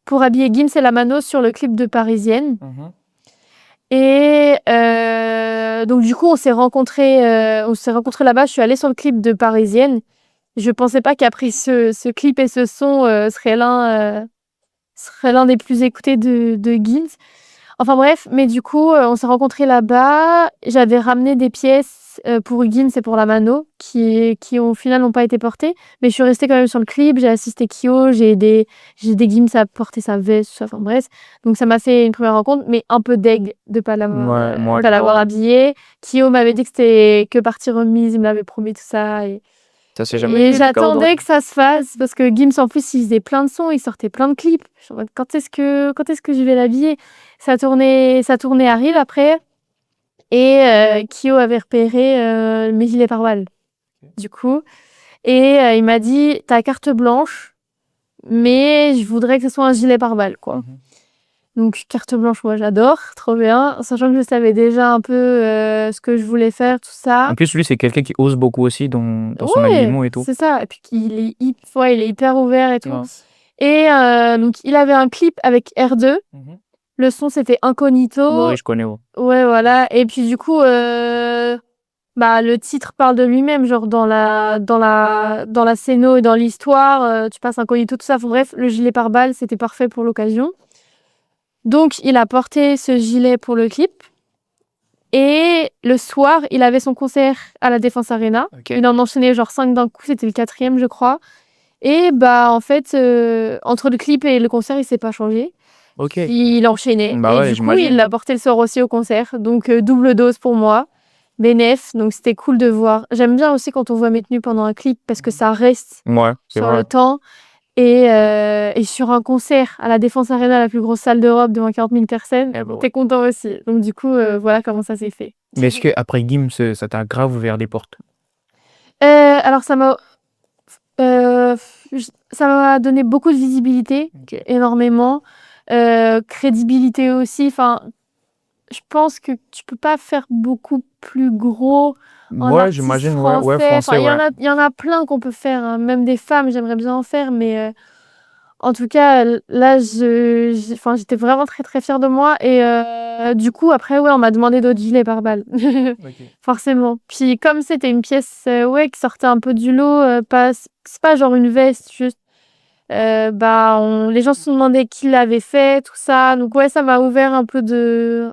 pour habiller Gims et Lamano sur le clip de Parisienne. Et donc du coup, on s'est rencontrés là-bas. Je suis allée sur le clip de Parisienne. Je pensais pas qu'après ce clip et ce son, serait l'un des plus écoutés de Gims. Enfin bref, mais du coup, on s'est rencontrés là-bas. J'avais ramené des pièces, pour Gims et pour Lamano qui au final n'ont pas été portées. Mais je suis restée quand même sur le clip, j'ai assisté Kyo, j'ai aidé Gims à porter sa veste, tout ça, enfin bref. Donc ça m'a fait une première rencontre, mais un peu deg de pas Ouais, moi, l'avoir habillée. Kyo m'avait dit que c'était que partie remise, il me l'avait promis, tout ça ça s'est jamais et fait, le cordon. j'attendais que ça se fasse parce que Gims, en plus, il faisait plein de sons, il sortait plein de clips. Je suis en mode, quand est-ce que je vais l'habiller? Ça tournait arrive après et Kyo avait repéré mes gilets pare-balles, du coup. Et il m'a dit, t'as carte blanche, mais je voudrais que ce soit un gilet pare-balles, quoi. Donc, carte blanche, moi, j'adore, trop bien. Sachant que je savais déjà un peu ce que je voulais faire, tout ça. En plus, lui, c'est quelqu'un qui ose beaucoup aussi dans son Ouais, habillement et tout. c'est ça. Et puis il est hyper ouvert et tout. Ouais. Et donc, il avait un clip avec R2. Le son, c'était Incognito. Oui, je connais. Ouais. Ouais, voilà. Et puis, du coup, le titre parle de lui-même. Genre, dans la scéno et dans l'histoire, tu passes Incognito, tout ça. Enfin, bref, le gilet pare-balles, c'était parfait pour l'occasion. Donc, il a porté ce gilet pour le clip. Et le soir, il avait son concert à la Défense Arena. Ok. Il en enchaînait genre 5 d'un coup. C'était le 4e, je crois. Et en fait, entre le clip et le concert, il s'est pas changé. Ok. Il enchaînait. Bah Et ouais, du coup, j'imagine. il l'a porté le soir aussi au concert. Donc, double dose pour moi. Bénef. Donc, c'était cool de voir. J'aime bien aussi quand on voit mes tenues pendant un clip parce que ça reste Ouais, c'est sur vrai. le temps. Et sur un concert à la Défense Arena, la plus grosse salle d'Europe, devant 40 000 personnes, Eh ben ouais. t'es content aussi. Donc, du coup, voilà comment ça s'est fait. Mais est-ce qu'après Gims, ça t'a grave ouvert des portes? Alors, euh, ça m'a donné beaucoup de visibilité, énormément. Crédibilité aussi. Enfin, je pense que tu peux pas faire beaucoup plus gros en Ouais, artiste j'imagine, ouais, français. français, Enfin, ouais. il y en a plein qu'on peut faire, hein. Même des femmes, j'aimerais bien en faire, mais en tout cas, là, j'étais vraiment très très fière de moi. Et du coup, après, ouais, on m'a demandé d'autres gilets pare-balles. Forcément. Puis comme c'était une pièce qui sortait un peu du lot, c'est pas genre une veste, juste. Les gens se sont demandé qui l'avait fait, tout ça. Donc ouais, ça m'a ouvert un peu de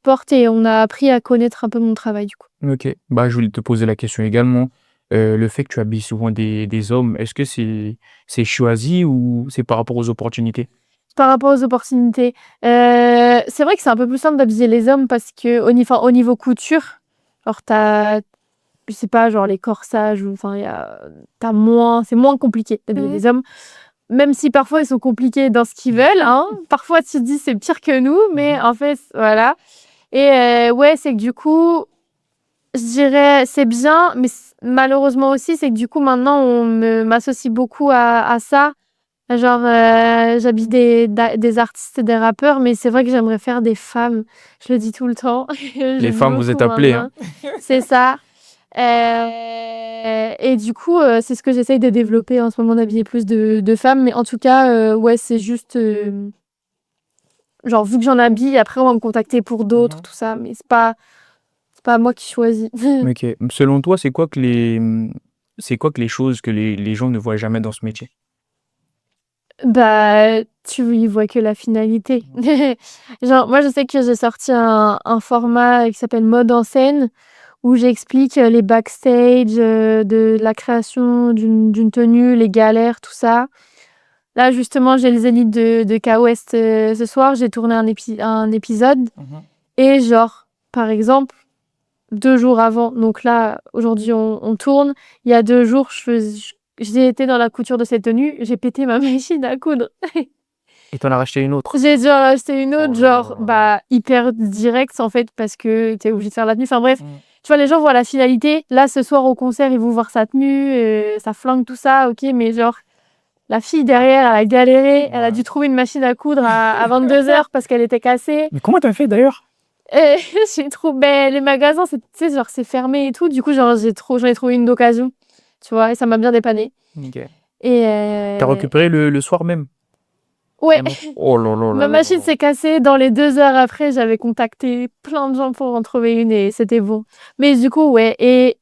porte et on a appris à connaître un peu mon travail du coup. Ok. Bah, je voulais te poser la question également. Le fait que tu habilles souvent des hommes, est-ce que c'est choisi ou c'est par rapport aux opportunités? Par rapport aux opportunités, c'est vrai que c'est un peu plus simple d'habiller les hommes parce que au niveau couture, genre je sais pas, genre les corsages ou enfin c'est moins compliqué d'habiller les hommes. Même si parfois ils sont compliqués dans ce qu'ils veulent, hein. Parfois tu te dis c'est pire que nous, mais en fait voilà. Et ouais, c'est que du coup, je dirais c'est bien, mais malheureusement aussi c'est que du coup maintenant m'associe beaucoup à ça. Genre j'habille des artistes et des rappeurs, mais c'est vrai que j'aimerais faire des femmes. Je le dis tout le temps. Je le Les dis femmes, vous beaucoup êtes appelées, hein. maintenant. C'est ça. Et du coup, c'est ce que j'essaye de développer en ce moment, d'habiller plus de femmes. Mais en tout cas, ouais, c'est juste, genre, vu que j'en habille, après, on va me contacter pour d'autres, tout ça. Mais c'est pas moi qui choisis. Ok. Selon toi, c'est quoi que les choses que les gens ne voient jamais dans ce métier? Bah, tu y vois que la finalité. Genre, moi, je sais que j'ai sorti un format qui s'appelle Mode en scène, où j'explique les backstage de la création d'une tenue, les galères, tout ça. Là, justement, j'ai le Zénith de K-West ce soir. J'ai tourné un épisode. Et genre, par exemple, 2 jours avant, donc là, aujourd'hui, on tourne. Il y a 2 jours, j'ai été dans la couture de cette tenue. J'ai pété ma machine à coudre. Et t'en as racheté une autre? J'ai dû en acheter une Oh autre, là genre, là. bah, hyper direct, en fait, parce que t'es obligé de faire la tenue. Enfin bref, tu vois, les gens voient la finalité. Là, ce soir, au concert, ils vont voir sa tenue, ça flingue, tout ça, ok, mais genre, la fille derrière, elle a galéré, elle a dû trouver une machine à coudre à 22h parce qu'elle était cassée. Mais comment t'as fait d'ailleurs? Et ben, les magasins, tu sais, genre, c'est fermé et tout. Du coup, genre, j'en ai trouvé une d'occasion, tu vois, et ça m'a bien dépanné. Ok. Et T'as récupéré le soir même? ouais, Oh là là là ma là machine là. s'est cassée. Dans les 2 heures après, j'avais contacté plein de gens pour en trouver une et c'était bon. Mais du coup, ouais, et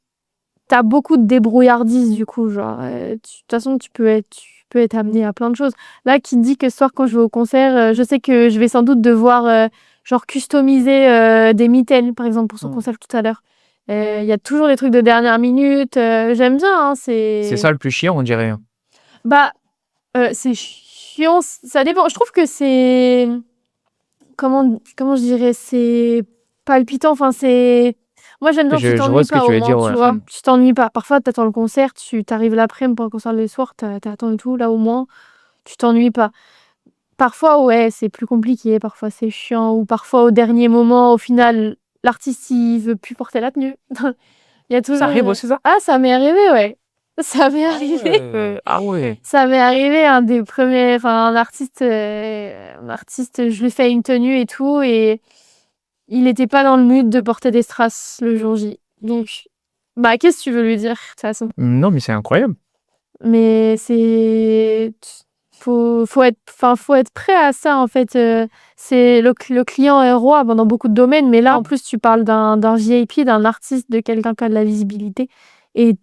t'as beaucoup de débrouillardise, du coup, genre, de toute façon, tu peux être amené à plein de choses. Là, qui dit que ce soir, quand je vais au concert, je sais que je vais sans doute devoir, genre, customiser des mitaines, par exemple, pour son concert tout à l'heure. Il y a toujours des trucs de dernière minute. J'aime bien, hein, C'est ça le plus chiant, on dirait. Bah, c'est chiant, ça dépend. Je trouve que c'est... Comment je dirais? C'est palpitant, enfin, c'est... Moi, j'aime bien, tu Je vois t'ennuies ce que pas tu au veux moins, dire, ouais. tu vois? Tu t'ennuies pas. Parfois, t'attends le concert, tu t'arrives l'après-midi pour un concert le soir, t'attends et tout. Là, au moins, tu t'ennuies pas. Parfois, ouais, c'est plus compliqué, parfois c'est chiant, ou parfois au dernier moment, au final, l'artiste, il veut plus porter la tenue. Il y a Ça toujours arrive aussi, ça? Ah, ça m'est arrivé, ouais. Ça m'est arrivé. Ah ouais. Ça m'est arrivé, un des premiers, enfin, un artiste, je lui fais une tenue et tout, et il était pas dans le mood de porter des strass le jour J. Donc, bah, qu'est-ce que tu veux lui dire, de toute façon? Non, mais c'est incroyable. Mais faut être prêt à ça, en fait. C'est le client est roi, bon, dans beaucoup de domaines, mais là, en plus, tu parles d'un VIP, d'un artiste, de quelqu'un qui a de la visibilité, et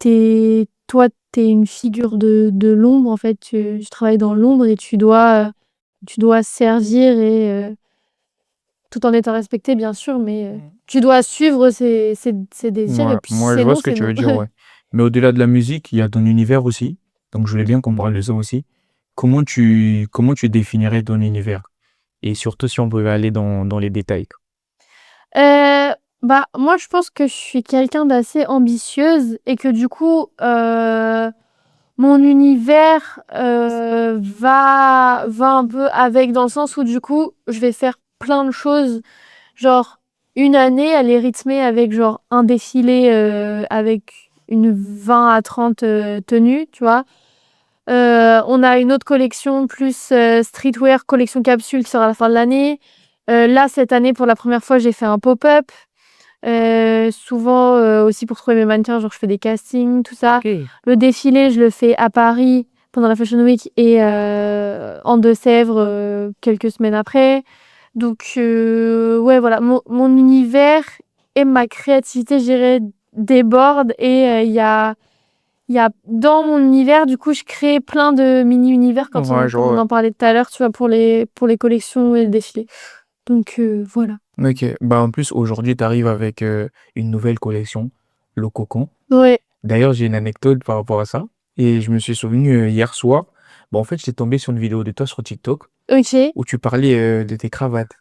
toi, t'es une figure de l'ombre, en fait. Tu travailles dans l'ombre et tu dois servir, et tout en étant respecté, bien sûr, mais tu dois suivre ses désirs, Ouais, et puis si moi, je c'est vois non, ce que c'est tu non. veux dire, ouais. Mais au-delà de la musique, il y a ton univers aussi. Donc, je voulais bien qu'on parle de ça aussi. Comment tu définirais ton univers? Et surtout, si on pouvait aller dans les détails. Heu, Bah, moi, je pense que je suis quelqu'un d'assez ambitieuse et que du coup, mon univers, va un peu avec, dans le sens où du coup, je vais faire plein de choses. Genre, une année, elle est rythmée avec genre un défilé, avec une 20 à 30 tenues, tu vois? On a une autre collection plus, streetwear, collection capsule qui sort à la fin de l'année. Là, cette année, pour la première fois, j'ai fait un pop-up. Souvent, aussi pour trouver mes mannequins, genre je fais des castings, tout ça. Ok. Le défilé, je le fais à Paris pendant la Fashion Week et en Deux-Sèvres, quelques semaines après. Donc ouais, voilà, mon univers et ma créativité, je dirais, débordent, et il y a dans mon univers, du coup, je crée plein de mini-univers Ouais, je comme vois, on ouais. en parlait tout à l'heure, tu vois, pour les collections et le défilé. Donc voilà. Ok. Bah, en plus, aujourd'hui, tu arrives avec une nouvelle collection, le Cocon. Ouais, D'ailleurs, j'ai une anecdote par rapport à ça. Et je me suis souvenu hier soir. Bah, en fait, j'étais tombé sur une vidéo de toi sur TikTok OK. où tu parlais de tes cravates.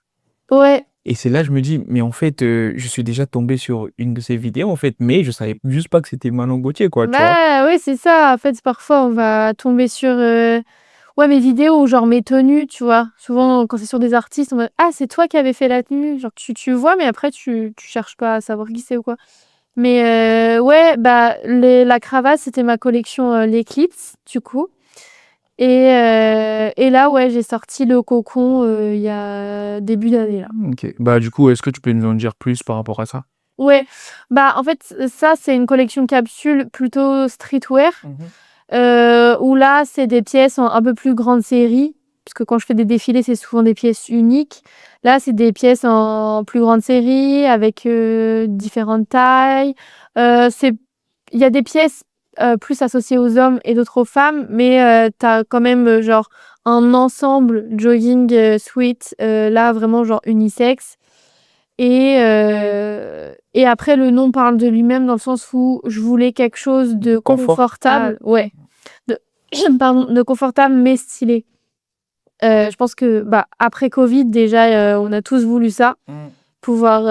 Ouais. Et c'est là que je me dis, mais en fait, je suis déjà tombé sur une de ces vidéos, en fait, mais je savais juste pas que c'était Manon Gauthier, quoi, tu vois. Bah, oui, c'est ça. En fait, parfois, on va tomber sur, ouais, mes vidéos ou genre mes tenues, tu vois? Souvent, quand c'est sur des artistes, on va: «Ah, c'est toi qui avais fait la tenue?» Genre, tu vois, mais après, tu cherches pas à savoir qui c'est ou quoi. Mais ouais, bah, la cravate, c'était ma collection, l'Eclipse, du coup. Et là, ouais, j'ai sorti le Cocon, il y a début d'année, là. Ok. Bah, du coup, est-ce que tu peux nous en dire plus par rapport à ça? Ouais, bah, en fait, ça, c'est une collection capsule plutôt streetwear, où là, c'est des pièces en un peu plus grande série, parce que quand je fais des défilés, c'est souvent des pièces uniques. Là, c'est des pièces en plus grande série avec, différentes tailles. C'est il y a des pièces, plus associées aux hommes et d'autres aux femmes, mais, tu quand même, genre un ensemble jogging, sweat, là, vraiment genre unisexe. Et après, le nom parle de lui-même dans le sens où je voulais quelque chose de confortable. Ouais, de pardon, de confortable mais stylé. Je pense que, bah, après covid déjà, on a tous voulu ça, pouvoir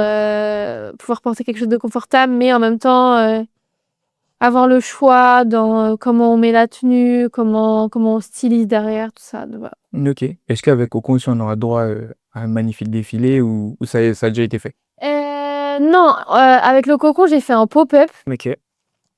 porter quelque chose de confortable, mais en même temps, avoir le choix dans, comment on met la tenue, comment on stylise derrière, tout ça, donc voilà. Ok. Est-ce qu'avec Coco aussi on aura droit à un magnifique défilé ou ça a déjà été fait? Non, avec le Cocon, j'ai fait un pop-up. Ok.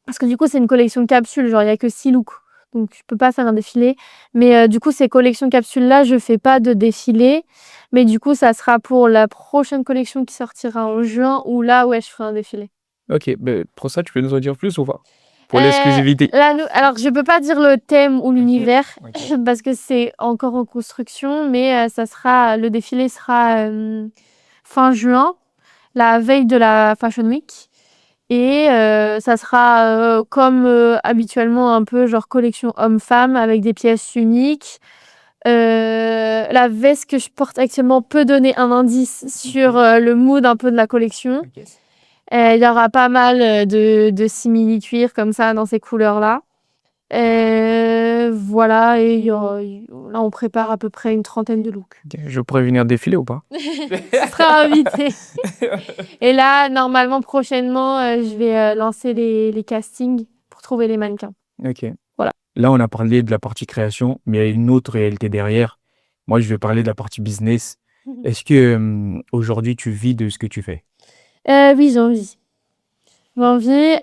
Parce que du coup, c'est une collection capsule, genre il y a que 6 looks. Donc je peux pas faire un défilé. Mais du coup, ces collections capsules-là, je fais pas de défilé. Mais du coup, ça sera pour la prochaine collection qui sortira en juin, où là, ouais, je ferai un défilé. Ok, pour ça, tu peux nous en dire plus ou pas? Pour l'exclusivité. Alors, je peux pas dire le thème ou l'univers, Ok. parce que c'est encore en construction, mais le défilé sera fin juin, la veille de la Fashion Week. Et ça sera, comme, habituellement un peu genre collection homme-femme avec des pièces uniques. La veste que je porte actuellement peut donner un indice sur, le mood un peu de la collection. Ok. Il y aura pas mal, de simili-cuir comme ça dans ces couleurs-là. Voilà et là, on prépare à peu près une 30aine de looks. Ok, je pourrais venir défiler ou pas? Tu seras invité. Et là, normalement, prochainement, je vais lancer les castings pour trouver les mannequins. Ok. Voilà. Là, on a parlé de la partie création, mais il y a une autre réalité derrière. Moi, je vais parler de la partie business. Est-ce que aujourd'hui, tu vis de ce que tu fais? Oui, j'ai envie. J'ai envie.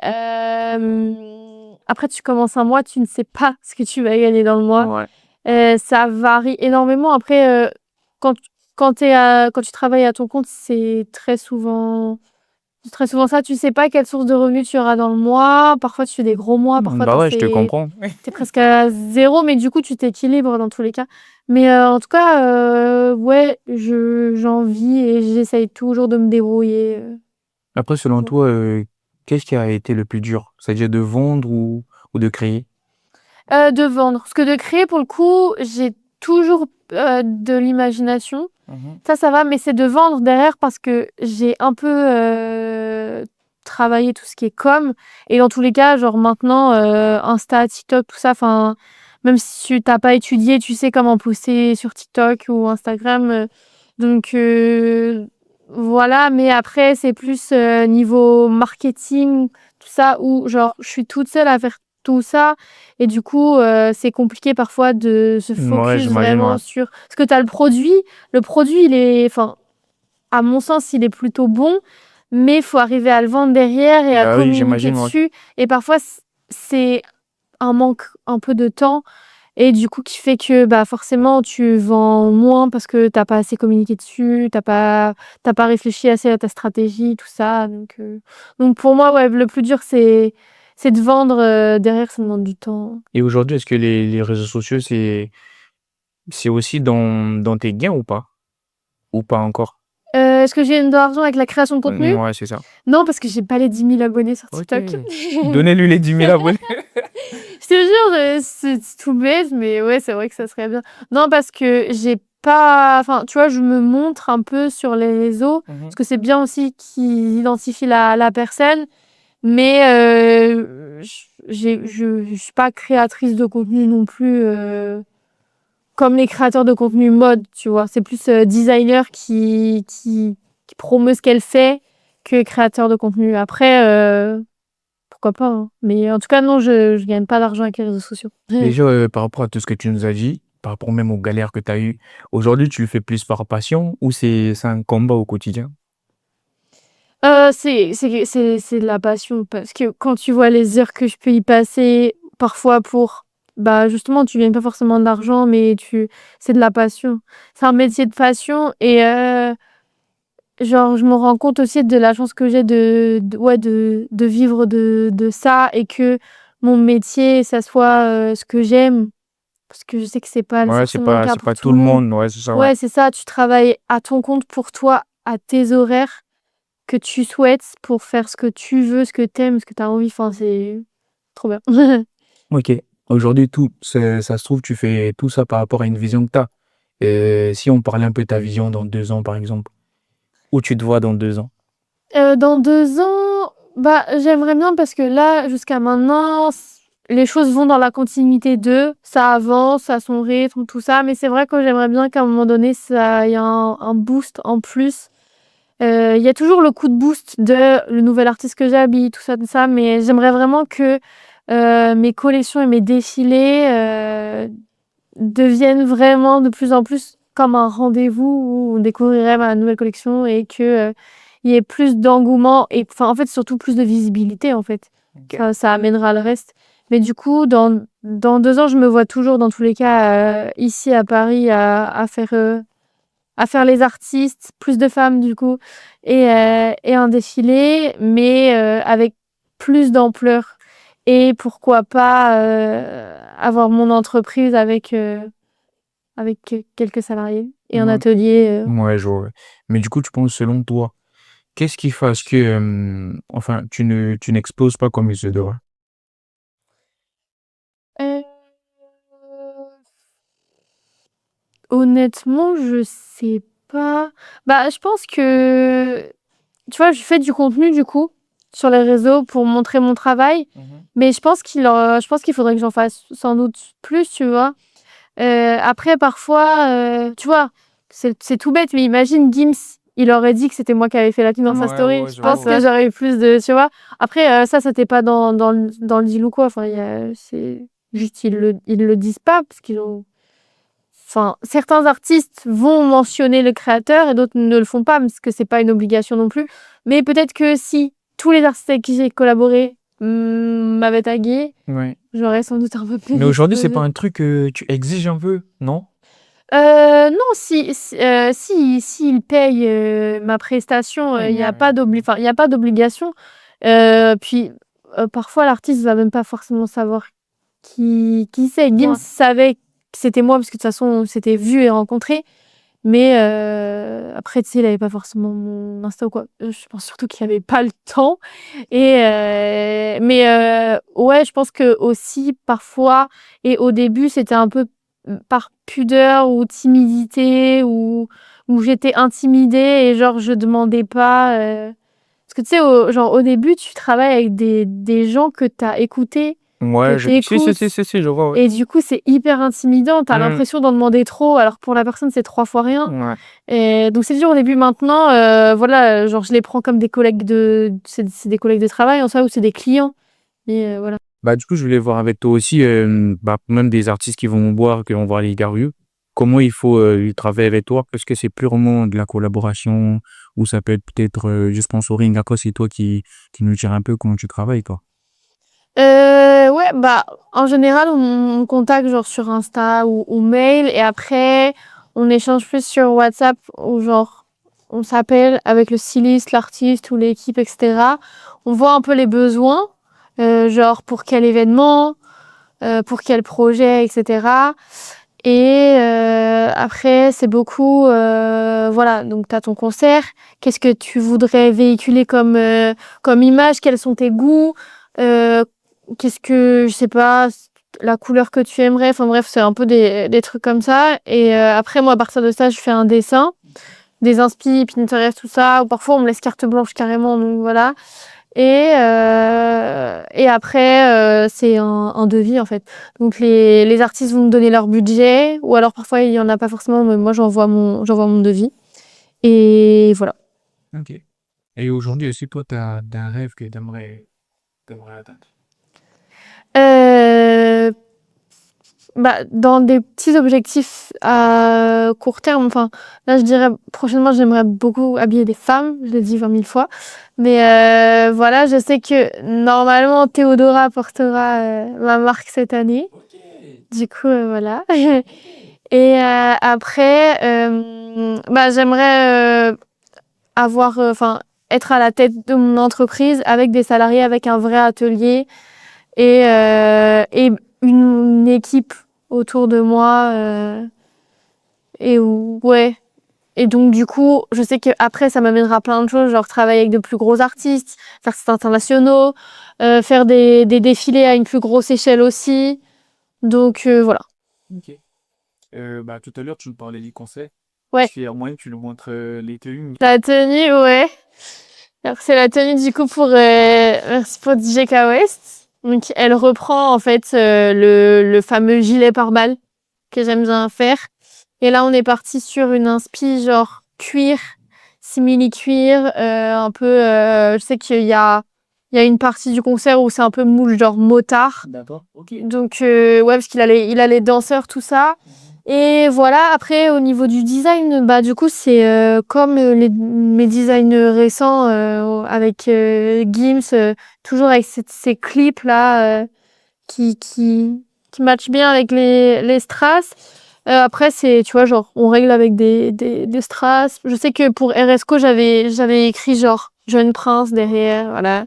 Après, tu commences un mois, tu ne sais pas ce que tu vas gagner dans le mois. Ouais. Ça varie énormément. Après, quand, quand tu travailles à ton compte, c'est très souvent ça. Tu sais pas quelle source de revenus tu auras dans le mois. Parfois, tu fais des gros mois. Parfois, Bah ouais, je te comprends. t'es presque à zéro, mais du coup, tu t'équilibres dans tous les cas. Mais en tout cas, ouais, j'en vis et j'essaye toujours de me débrouiller. Après, selon toi, qu'est-ce qui a été le plus dur? C'est-à-dire de vendre ou de créer? De vendre. Parce que de créer, pour le coup, j'ai toujours de l'imagination. Ça va, mais c'est de vendre derrière parce que j'ai un peu travaillé tout ce qui est com. Et dans tous les cas, genre maintenant, Insta, TikTok, tout ça, enfin, même si tu t'as pas étudié, tu sais comment poster sur TikTok ou Instagram. Donc voilà, mais après, c'est plus niveau marketing, tout ça, où genre, je suis toute seule à faire tout ça. Et du coup, c'est compliqué parfois de se Ouais, focus j'imagine, vraiment ouais. sur... Parce que tu as le produit. Le produit, il est... Enfin, à mon sens, il est plutôt bon. Mais il faut arriver à le vendre derrière et à Bah oui, communiquer j'imagine, ouais. dessus. Et parfois, c'est un manque un peu de temps. Et du coup, qui fait que bah, forcément, tu vends moins parce que tu pas assez communiqué dessus. T'as pas réfléchi assez à ta stratégie, tout ça. Donc pour moi, ouais, le plus dur, c'est de vendre. Derrière, ça demande du temps. Et aujourd'hui, est-ce que les réseaux sociaux, c'est aussi dans tes gains ou pas? Ou pas encore? Est-ce que j'ai de l'argent avec la création de contenu? Ouais, c'est ça. Non, parce que j'ai pas les 10 000 abonnés sur Ok. TikTok. Donnez-lui les 10 000 abonnés. Je te jure, c'est tout bête, mais ouais, c'est vrai que ça serait bien. Non, parce que j'ai pas... Enfin, tu vois, je me montre un peu sur les réseaux, parce que c'est bien aussi qu'ils identifient la personne, mais je suis pas créatrice de contenu non plus, comme les créateurs de contenu mode, tu vois. C'est plus designer qui promeut ce qu'elle fait que créateur de contenu. Après, pourquoi pas, hein. Mais en tout cas, non, je gagne pas d'argent avec les réseaux sociaux. Déjà, par rapport à tout ce que tu nous as dit, par rapport même aux galères que tu as eues, aujourd'hui, tu le fais plus par passion ou c'est un combat au quotidien? C'est de la passion parce que quand tu vois les heures que je peux y passer, parfois pour, bah, justement, tu gagnes pas forcément d'argent, mais c'est de la passion. C'est un métier de passion et genre, je me rends compte aussi de la chance que j'ai de vivre de ça et que mon métier, ça soit ce que j'aime. Parce que je sais que c'est pas Ouais, forcément le cas c'est pour pas tout tout le le monde. monde. Ouais, c'est ça, ouais. Ouais, c'est ça, tu travailles à ton compte pour toi, à tes horaires que tu souhaites pour faire ce que tu veux, ce que t'aimes, ce que t'as envie. Enfin, c'est trop bien. Ok. Aujourd'hui, ça se trouve, tu fais tout ça par rapport à une vision que tu as. Si on parlait un peu de ta vision dans 2 ans, par exemple, où tu te vois dans 2 ans? Dans 2 ans, bah, j'aimerais bien parce que là, jusqu'à maintenant, les choses vont dans la continuité d'eux. Ça avance à son rythme, tout ça. Mais c'est vrai que j'aimerais bien qu'à un moment donné, ça y a un boost en plus. Il y a toujours le coup de boost de le nouvel artiste que j'habille, tout ça. Mais j'aimerais vraiment que mes collections et mes défilés deviennent vraiment de plus en plus comme un rendez-vous où on découvrirait ma nouvelle collection et que il y ait plus d'engouement et enfin en fait surtout plus de visibilité en fait. Ok. Ça amènera le reste. Mais du coup dans 2 ans je me vois toujours dans tous les cas ici à Paris à faire les artistes, plus de femmes du coup et un défilé mais avec plus d'ampleur et pourquoi pas avoir mon entreprise avec quelques salariés et un Ouais, atelier. ouais, je vois. Ouais. Mais du coup, tu penses, selon toi, qu'est-ce qui fasse que, enfin, tu n'exploses pas comme il se doit? Heu, honnêtement, je sais pas. Bah, je pense que, tu vois, je fais du contenu du coup sur les réseaux pour montrer mon travail, mais je pense qu'il faudrait que j'en fasse sans doute plus, tu vois? Après parfois, tu vois, c'est tout bête, mais imagine Gims, il aurait dit que c'était moi qui avais fait la tenue dans sa Ouais, story. ouais, Je je pense vois, que ouais. j'aurais eu plus de tu vois? Après, ça, c'était pas dans le deal ou quoi. Enfin, c'est juste ils le disent pas parce qu'ils ont enfin, certains artistes vont mentionner le créateur et d'autres ne le font pas parce que c'est pas une obligation non plus. Mais peut-être que si tous les artistes avec qui j'ai collaboré, m'avaient tagué, Ouais. j'aurais sans doute un peu plus Mais aujourd'hui, c'est pas explosé. un truc que tu exiges un peu, non? Non, s'ils payent, ma prestation, il y a Ouais. pas enfin, il y a pas d'obligation. Puis, parfois l'artiste va même pas forcément savoir qui c'est. Gims Ouais. savait que c'était moi parce que de toute façon on s'était vus et rencontrés, mais après tu sais, il avait pas forcément mon Insta ou quoi. Je pense surtout qu'il avait pas le temps et mais ouais, je pense qu'aussi parfois et au début, c'était un peu, par pudeur ou timidité ou j'étais intimidée et genre je demandais pas, parce que tu sais, au début, tu travailles avec des gens que tu as écoutés, que Ouais, tu écoutes si, je vois, ouais. et du coup, c'est hyper intimidant. Tu as Mmh. l'impression d'en demander trop alors que pour la personne, c'est 3 fois rien Ouais. et donc c'est dur au début. Maintenant, voilà, genre je les prends comme des collègues c'est des collègues de travail en soi ou c'est des clients et voilà. Bah, du coup, je voulais voir avec toi aussi, bah, même des artistes qui vont voir les Garieux. Comment il faut ils travaillent avec toi? Est-ce que c'est purement de la collaboration ou ça peut être peut-être du sponsoring? Après, c'est toi qui nous dire un peu comment tu travailles, quoi. Ouais, bah, en général, on contacte genre sur Insta ou mail et après, on échange plus sur WhatsApp ou genre, on s'appelle avec le styliste, l'artiste ou l'équipe, et cetera. On voit un peu les besoins, genre pour quel événement, pour quel projet, et cetera. Et après, c'est beaucoup, voilà, donc tu as ton concert. Qu'est-ce que tu voudrais véhiculer comme image? Quels sont tes goûts? Heu, qu'est-ce que je sais pas, la couleur que tu aimerais? Enfin bref, c'est un peu des trucs comme ça et après moi, à partir de ça, je fais un dessin, des inspi, Pinterest, tout ça ou parfois on me laisse carte blanche carrément, donc voilà et après, c'est un devis, en fait. Donc les artistes vont me donner leur budget ou alors parfois il y en a pas forcément, mais moi j'envoie mon devis et voilà. Ok. Et aujourd'hui, est-ce que toi, tu as un rêve que tu aimerais atteindre? Heu, bah, dans des petits objectifs à court terme, enfin, là, je dirais prochainement, j'aimerais beaucoup habiller des femmes, je l'ai dit 20 000 fois. Mais voilà, je sais que normalement Theodora portera, ma marque cette année. Du coup, voilà. Et après, bah, j'aimerais, être à la tête de mon entreprise avec des salariés, avec un vrai atelier et une équipe autour de moi. Ouais. Et donc, du coup, je sais qu'après, ça m'amènera plein de choses, genre travailler avec de plus gros artistes, faire sites internationaux, faire des défilés à une plus grosse échelle aussi. Donc, voilà. Ok. Tout à l'heure, tu nous parlais du concert. Ouais. Est-ce qu'il y a moyen que tu nous montres les tenues? La tenue, ouais. Alors, c'est la tenue, du coup, merci pour DJK West. Donc, elle reprend, en fait, le fameux gilet pare-balles que j'aime bien faire. Et là, on est parti sur une inspi genre cuir, simili-cuir, un peu. Je sais qu'il y a une partie du concert où c'est un peu moule genre motard. D'accord, ok. Donc ouais, parce qu'il a les danseurs, tout ça. Et voilà. Après, au niveau du design, bah du coup, c'est comme mes designs récents avec Gims, toujours avec ces clips là qui matchent bien avec les strass. Après, tu vois, genre, on règle avec des strass. Je sais que pour RSCO, j'avais écrit genre Jeune Prince derrière, voilà.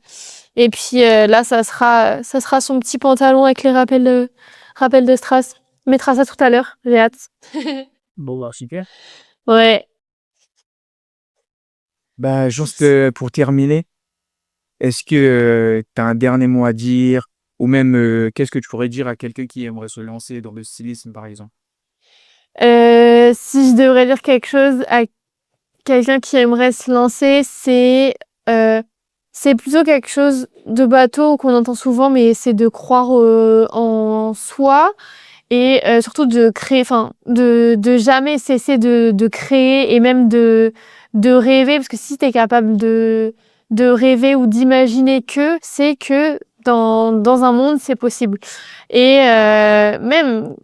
Et puis là, ça sera son petit pantalon avec les rappels de strass. On mettra ça tout à l'heure, j'ai hâte. Bon, super. Ouais. Juste pour terminer, est-ce que tu as un dernier mot à dire ou même qu'est-ce que tu pourrais dire à quelqu'un qui aimerait se lancer dans le stylisme, par exemple? Si je devrais dire quelque chose à quelqu'un qui aimerait se lancer, c'est plutôt quelque chose de bateau qu'on entend souvent, mais c'est de croire en soi et surtout de créer, de jamais cesser de créer et même de rêver, parce que si tu es capable de rêver ou d'imaginer c'est que dans un monde, c'est possible. Et même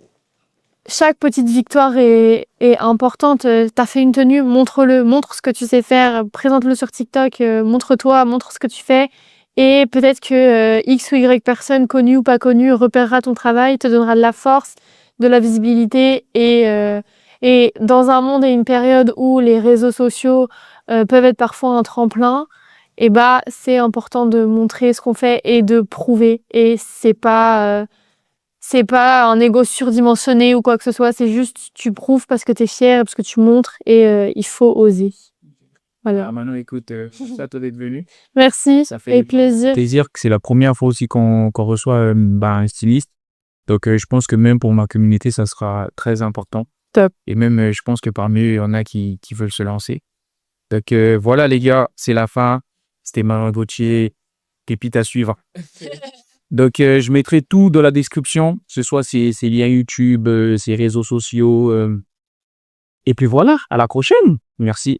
chaque petite victoire est importante. T'as fait une tenue, montre-le, montre ce que tu sais faire, présente-le sur TikTok, montre-toi, montre ce que tu fais. Et peut-être que X ou Y personne, connue ou pas connue, repérera ton travail, te donnera de la force, de la visibilité. Et dans un monde et une période où les réseaux sociaux peuvent être parfois un tremplin, et bah c'est important de montrer ce qu'on fait et de prouver. Et c'est pas un ego surdimensionné ou quoi que ce soit, c'est juste tu prouves parce que t'es fier, parce que tu montres et il faut oser. Voilà. Maintenant, écoute, ça toi d'être venu. Merci Ça fait et plaisir. plaisir que c'est la première fois aussi qu'on reçoit un styliste. Donc, je pense que même pour ma communauté, ça sera très important. Top. Et même, je pense que parmi eux, il y en a qui veulent se lancer. Donc, voilà, les gars, c'est la fin. C'était Marlon Gauthier. Pépite à suivre. Donc, je mettrai tout dans la description, que ce soit ses liens YouTube, ses réseaux sociaux. Et puis voilà, à la prochaine. Merci.